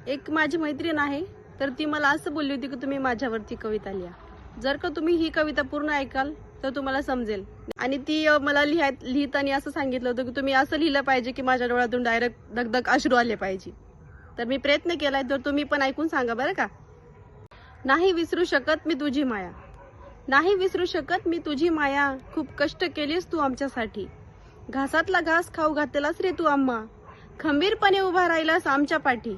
एक माझी मैत्रीण आहे, तर ती मला असं बोलली होती की तुम्ही माझ्यावरती कविता लिहा. जर का तुम्ही ही कविता पूर्ण ऐकाल तर तुम्हाला समजेल. आणि ती मला लिहिताना असं सांगितलं होतं की तुम्ही असं लिहिलं पाहिजे की माझ्या डोळ्यातून डायरेक्ट धगधग अश्रू आले पाहिजे. तर मी प्रयत्न केलाय, तर तुम्ही पण ऐकून सांगा बरं का. नाही विसरू शकत मी तुझी माया, नाही विसरू शकत मी तुझी माया, खूप कष्ट केलेस तू आमच्यासाठी, घासातला घास खाऊ घातलास रे तू आम्हा, खंबीरपणे उभा राहिलास आमच्या पाठी,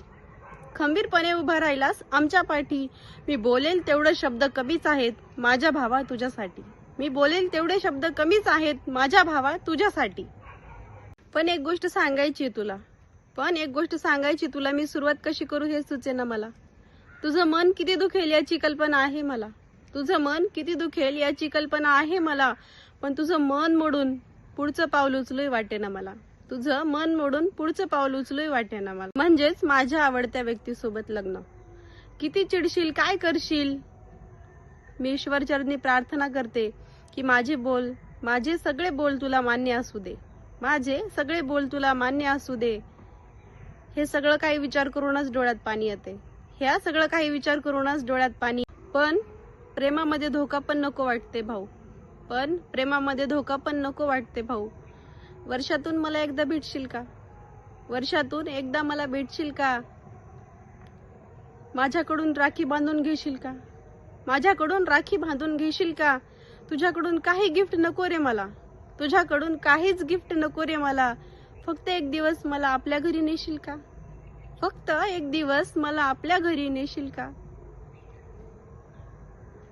खंबीरपणे उभा राहिलास आमच्या पाठी. मी बोलेल तेवढे शब्द कमीच आहेत माझ्या भावा तुझ्यासाठी, मी बोलेल तेवढे शब्द कमीच आहेत माझ्या भावा तुझ्यासाठी. पण एक गोष्ट सांगायची तुला, मी सुरुवात कशी करू हे सुचेना मला. तुझं मन किती दुखेल याची कल्पना आहे मला, तुझं मन किती दुखेल याची कल्पना आहे मला, पण तुझं मन मोडून पुढचं पाऊल उचलूही वाटेना मला, तुझं मन मोडून पुढचं पाऊल उचलूही वाटेना मला. म्हणजेच माझ्या आवडत्या व्यक्तीसोबत लग्न. किती चिडशील, काय करशील. मी ईश्वरचरणी प्रार्थना करते की माझे सगळे बोल तुला मान्य असू दे, माझे सगळे बोल तुला मान्य असू दे. हे सगळं काही विचार करूनच डोळ्यात पाणी येते, ह्या सगळं काही विचार करूनच डोळ्यात पाणी. पण प्रेमामध्ये धोका पण नको वाटते भाऊ, पण प्रेमामध्ये धोका पण नको वाटते भाऊ. वर्षातून मला एकदा भेटशील का, वर्षातून एकदा मला भेटशील का, माझ्याकडून राखी बांधून घेशील का, माझ्याकडून राखी बांधून घेशील का. तुझ्याकडून काही गिफ्ट नको रे मला, तुझ्याकडून काहीच गिफ्ट नको रे मला, फक्त एक दिवस मला आपल्या घरी नेशील का, फक्त एक दिवस मला आपल्या घरी नेशील का.